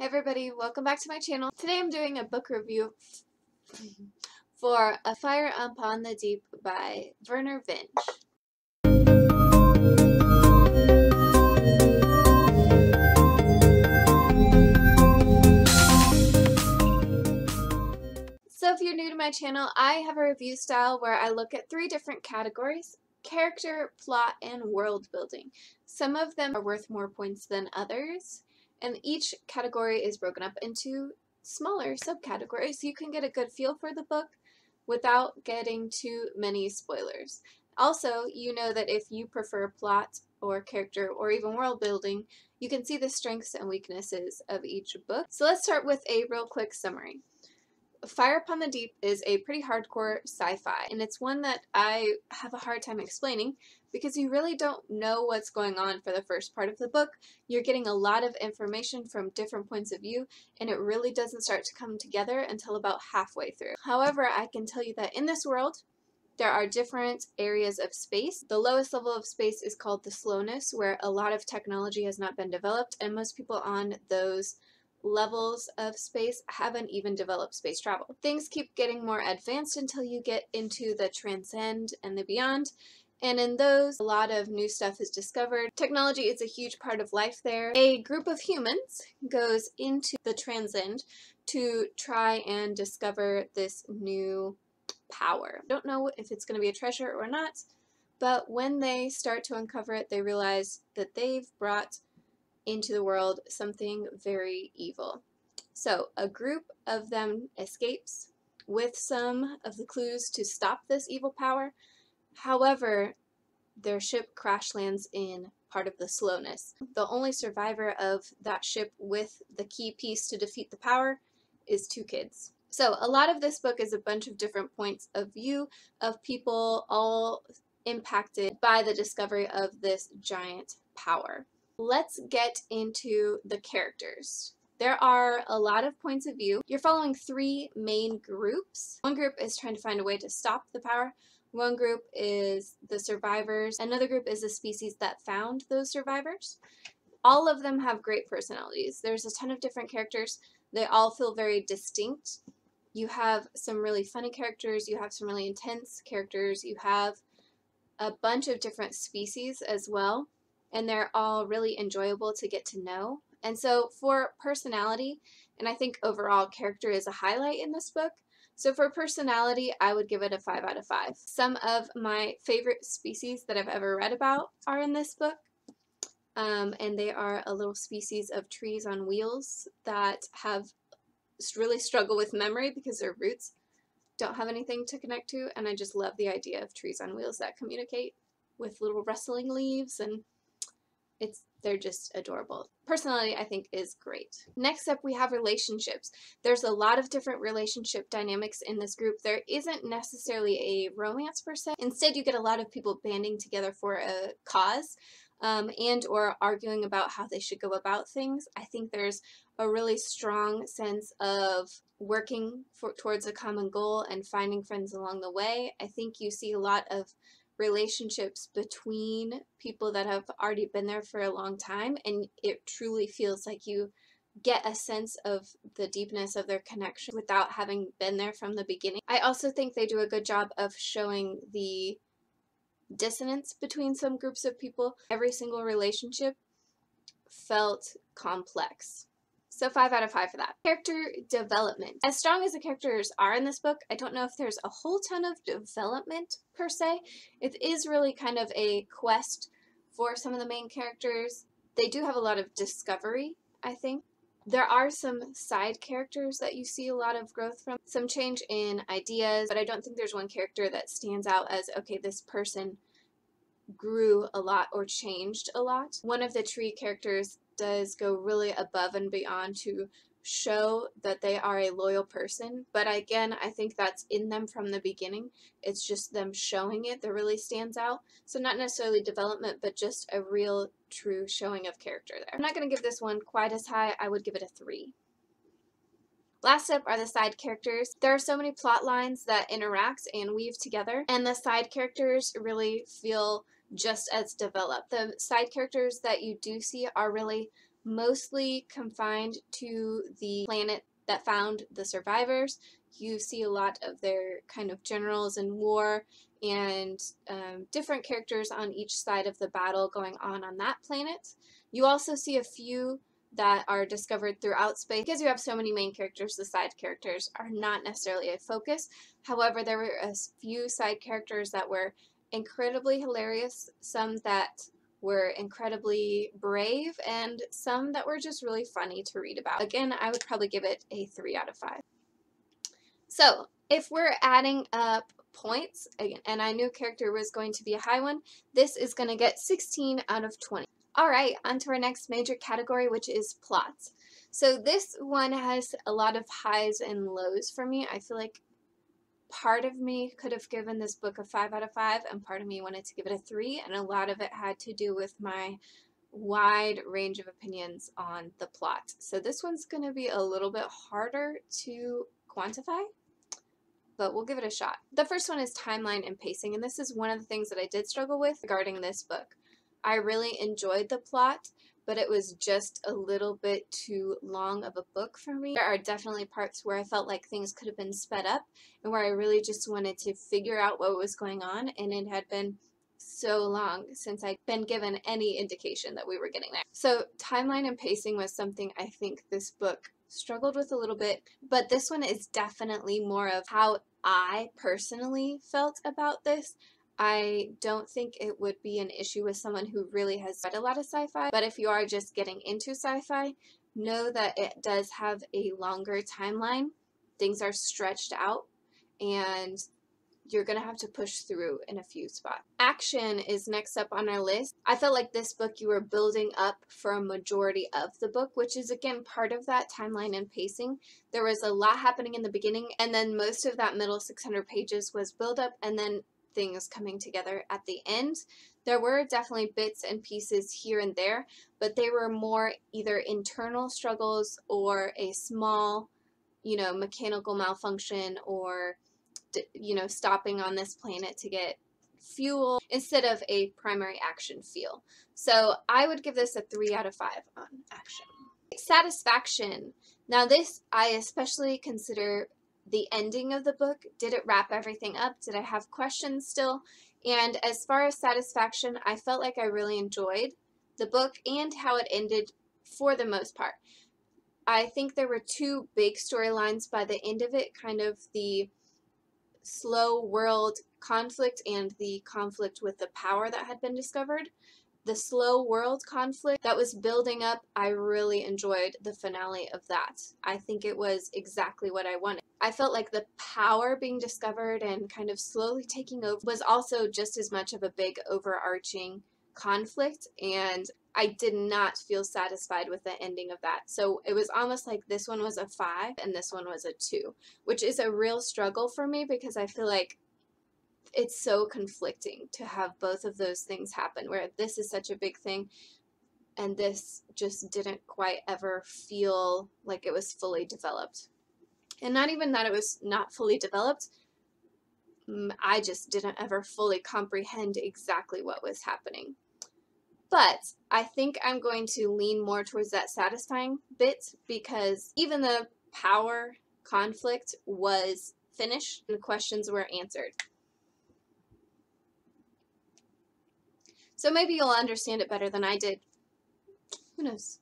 Hey everybody, welcome back to my channel. Today I'm doing a book review for A Fire Upon the Deep by Vernor Vinge. So if you're new to my channel, I have a review style where I look at 3 different categories: character, plot, and world building. Some of them are worth more points than others, and each category is broken up into smaller subcategories so you can get a good feel for the book without getting too many spoilers. Also, you know that if you prefer plot or character or even world building, you can see the strengths and weaknesses of each book. So let's start with a real quick summary. Fire Upon the Deep is a pretty hardcore sci-fi, and it's one that I have a hard time explaining because you really don't know what's going on for the first part of the book. You're getting a lot of information from different points of view, and it really doesn't start to come together until about halfway through. However, I can tell you that in this world, there are different areas of space. The lowest level of space is called the slowness, where a lot of technology has not been developed, and most people on those levels of space haven't even developed space travel. Things keep getting more advanced until you get into the transcend and the beyond, and in those a lot of new stuff is discovered. Technology is a huge part of life there. A group of humans goes into the transcend to try and discover this new power. I don't know if it's going to be a treasure or not, but when they start to uncover it, they realize that they've brought into the world something very evil. So a group of them escapes with some of the clues to stop this evil power. However, their ship crash lands in part of the slowness. The only survivor of that ship with the key piece to defeat the power is 2 kids. So a lot of this book is a bunch of different points of view of people all impacted by the discovery of this giant power. Let's get into the characters. There are a lot of points of view. You're following 3 main groups. One group is trying to find a way to stop the power. One group is the survivors. Another group is the species that found those survivors. All of them have great personalities. There's a ton of different characters. They all feel very distinct. You have some really funny characters. You have some really intense characters. You have a bunch of different species as well, and they're all really enjoyable to get to know. And so for personality, and I think overall character is a highlight in this book, so for personality, I would give it a 5 out of 5. Some of my favorite species that I've ever read about are in this book, and they are a little species of trees on wheels that have really struggle with memory because their roots don't have anything to connect to, and I just love the idea of trees on wheels that communicate with little rustling leaves, and they're just adorable. Personality, I think, is great. Next up, we have relationships. There's a lot of different relationship dynamics in this group. There isn't necessarily a romance per se. Instead, you get a lot of people banding together for a cause, and or arguing about how they should go about things. I think there's a really strong sense of working towards a common goal and finding friends along the way. I think you see a lot of relationships between people that have already been there for a long time, and it truly feels like you get a sense of the deepness of their connection without having been there from the beginning. I also think they do a good job of showing the dissonance between some groups of people. Every single relationship felt complex. So 5 out of 5 for that. Character development. As strong as the characters are in this book, I don't know if there's a whole ton of development per se. It is really kind of a quest for some of the main characters. They do have a lot of discovery, I think. There are some side characters that you see a lot of growth from. Some change in ideas, but I don't think there's one character that stands out as, okay, this person grew a lot or changed a lot. One of the tree characters does go really above and beyond to show that they are a loyal person, but again, I think that's in them from the beginning. It's just them showing it that really stands out. So not necessarily development, but just a real true showing of character there. I'm not going to give this one quite as high. I would give it a 3. Last up are the side characters. There are so many plot lines that interact and weave together, and the side characters really feel just as developed. The side characters that you do see are really mostly confined to the planet that found the survivors. You see a lot of their kind of generals in war and different characters on each side of the battle going on that planet. You also see a few that are discovered throughout space. Because you have so many main characters, the side characters are not necessarily a focus. However, there were a few side characters that were incredibly hilarious, some that were incredibly brave, and some that were just really funny to read about. Again, I would probably give it a 3 out of 5. So, if we're adding up points, again, and I knew character was going to be a high one, this is going to get 16 out of 20. Alright, on to our next major category, which is plots. So this one has a lot of highs and lows for me. I feel like part of me could have given this book a 5 out of 5, and part of me wanted to give it a 3, and a lot of it had to do with my wide range of opinions on the plot. So this one's going to be a little bit harder to quantify, but we'll give it a shot. The first one is timeline and pacing, and this is one of the things that I did struggle with regarding this book. I really enjoyed the plot, but it was just a little bit too long of a book for me. There are definitely parts where I felt like things could have been sped up and where I really just wanted to figure out what was going on, and it had been so long since I'd been given any indication that we were getting there. So timeline and pacing was something I think this book struggled with a little bit, but this one is definitely more of how I personally felt about this. I don't think it would be an issue with someone who really has read a lot of sci-fi, but if you are just getting into sci-fi, know that it does have a longer timeline. Things are stretched out, and you're going to have to push through in a few spots. Action is next up on our list. I felt like this book you were building up for a majority of the book, which is again part of that timeline and pacing. There was a lot happening in the beginning, and then most of that middle 600 pages was build up and then things coming together at the end. There were definitely bits and pieces here and there, but they were more either internal struggles or a small, mechanical malfunction, or stopping on this planet to get fuel instead of a primary action feel. So I would give this a 3 out of 5 on action. Satisfaction. Now this I especially consider the ending of the book. Did it wrap everything up? Did I have questions still? And as far as satisfaction, I felt like I really enjoyed the book and how it ended for the most part. I think there were two big storylines by the end of it, kind of the slow world conflict and the conflict with the power that had been discovered. The slow world conflict that was building up, I really enjoyed the finale of that. I think it was exactly what I wanted. I felt like the power being discovered and kind of slowly taking over was also just as much of a big overarching conflict, and I did not feel satisfied with the ending of that. So it was almost like this one was a 5 and this one was a 2, which is a real struggle for me because I feel like it's so conflicting to have both of those things happen, where this is such a big thing and this just didn't quite ever feel like it was fully developed. And not even that it was not fully developed, I just didn't ever fully comprehend exactly what was happening. But I think I'm going to lean more towards that satisfying bit, because even the power conflict was finished and questions were answered. So maybe you'll understand it better than I did. Who knows?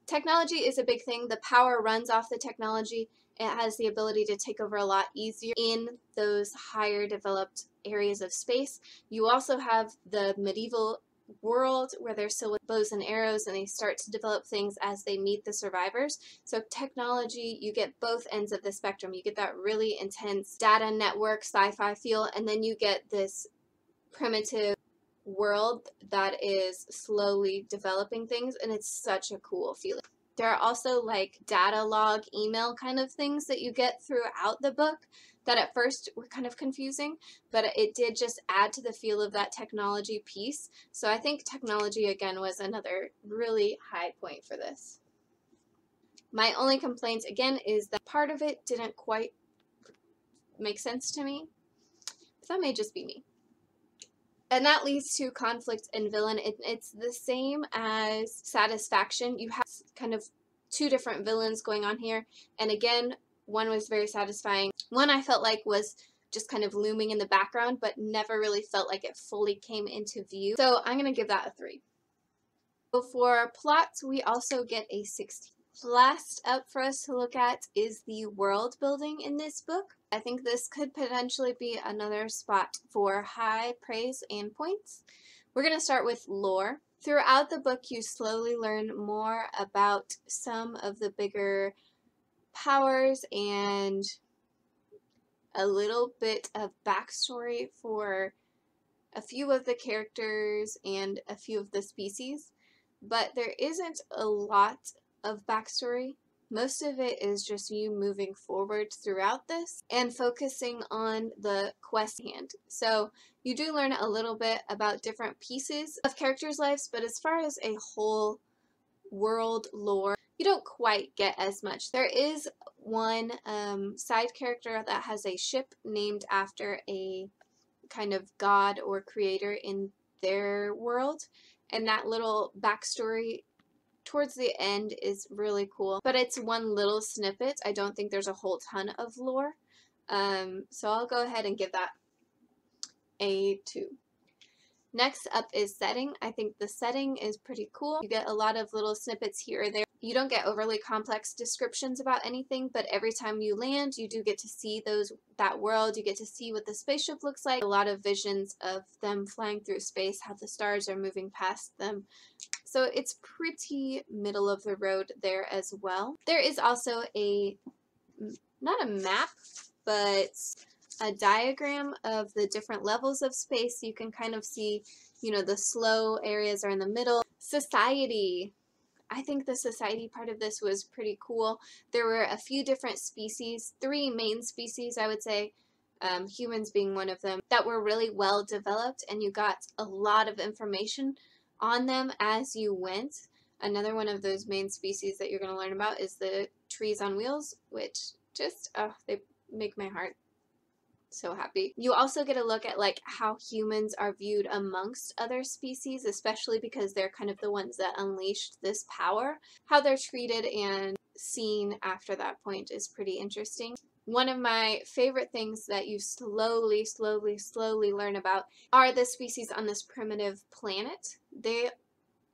Technology is a big thing. The power runs off the technology. It has the ability to take over a lot easier in those higher developed areas of space. You also have the medieval world where they're still with bows and arrows, and they start to develop things as they meet the survivors. So technology, you get both ends of the spectrum. You get that really intense data network sci-fi feel, and then you get this primitive world that is slowly developing things, and it's such a cool feeling. There are also like data log email kind of things that you get throughout the book that at first were kind of confusing, but it did just add to the feel of that technology piece. So I think technology again was another really high point for this. My only complaint again is that part of it didn't quite make sense to me, but that may just be me. And that leads to conflict and villain. It's the same as satisfaction. You have kind of two different villains going on here. And again, one was very satisfying. One I felt like was just kind of looming in the background, but never really felt like it fully came into view. So I'm going to give that a 3. So for plots, we also get a 16. Last up for us to look at is the world building in this book. I think this could potentially be another spot for high praise and points. We're going to start with lore. Throughout the book, you slowly learn more about some of the bigger powers and a little bit of backstory for a few of the characters and a few of the species, but there isn't a lot of backstory. Most of it is just you moving forward throughout this and focusing on the quest hand. So you do learn a little bit about different pieces of characters' lives, but as far as a whole world lore, you don't quite get as much. There is one side character that has a ship named after a kind of god or creator in their world, and that little backstory towards the end is really cool, but it's one little snippet. I don't think there's a whole ton of lore, so I'll go ahead and give that a 2. Next up is setting. I think the setting is pretty cool. You get a lot of little snippets here or there. You don't get overly complex descriptions about anything, but every time you land, you do get to see that world. You get to see what the spaceship looks like. A lot of visions of them flying through space, how the stars are moving past them. So it's pretty middle of the road there as well. There is also not a map, but a diagram of the different levels of space. You can kind of see, the slow areas are in the middle. Society. I think the society part of this was pretty cool. There were a few different species, 3 main species, I would say, humans being one of them, that were really well developed, and you got a lot of information on them as you went. Another one of those main species that you're going to learn about is the trees on wheels, which just, they make my heart so happy. You also get a look at how humans are viewed amongst other species, especially because they're kind of the ones that unleashed this power. How they're treated and seen after that point is pretty interesting. One of my favorite things that you slowly learn about are the species on this primitive planet. They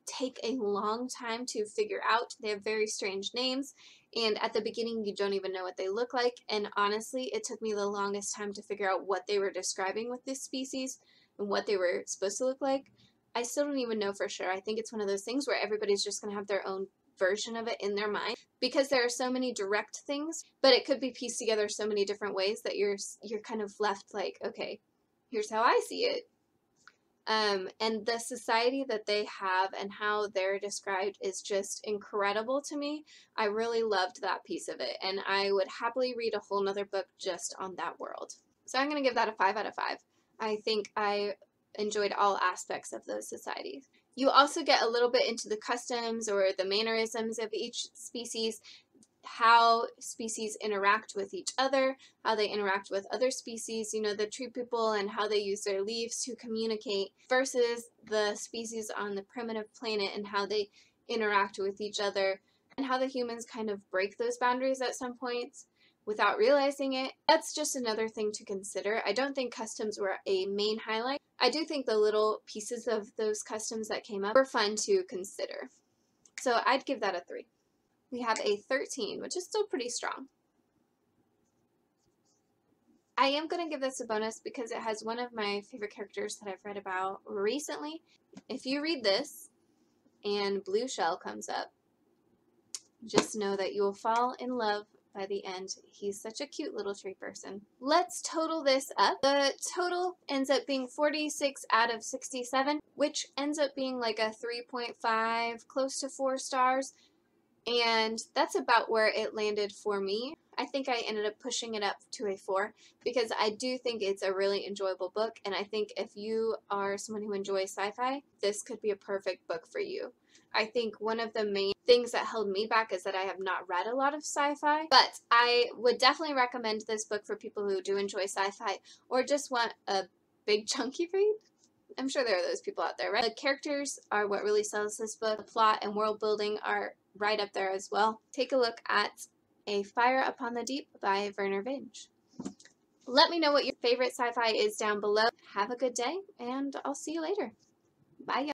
take a long time to figure out. They have very strange names, and at the beginning you don't even know what they look like, and honestly it took me the longest time to figure out what they were describing with this species and what they were supposed to look like. I still don't even know for sure. I think it's one of those things where everybody's just going to have their own version of it in their mind, because there are so many direct things, but it could be pieced together so many different ways that you're kind of left like, okay, here's how I see it. And the society that they have and how they're described is just incredible to me. I really loved that piece of it, and I would happily read a whole nother book just on that world. So I'm going to give that a 5 out of 5. I think I enjoyed all aspects of those societies. You also get a little bit into the customs or the mannerisms of each species, how species interact with each other, how they interact with other species, the tree people and how they use their leaves to communicate, versus the species on the primitive planet and how they interact with each other, and how the humans kind of break those boundaries at some points without realizing it. That's just another thing to consider. I don't think customs were a main highlight. I do think the little pieces of those customs that came up were fun to consider. So I'd give that a 3. We have a 13, which is still pretty strong. I am going to give this a bonus because it has one of my favorite characters that I've read about recently. If you read this and Blue Shell comes up, just know that you will fall in love by the end. He's such a cute little tree person. Let's total this up. The total ends up being 46 out of 67, which ends up being like a 3.5, close to 4 stars. And that's about where it landed for me. I think I ended up pushing it up to a 4 because I do think it's a really enjoyable book, and I think if you are someone who enjoys sci-fi, this could be a perfect book for you. I think one of the main things that held me back is that I have not read a lot of sci-fi, but I would definitely recommend this book for people who do enjoy sci-fi or just want a big chunky read. I'm sure there are those people out there, right? The characters are what really sells this book. The plot and world building are right up there as well. Take a look at A Fire Upon the Deep by Werner Vinge. Let me know what your favorite sci-fi is down below. Have a good day, and I'll see you later. Bye, y'all.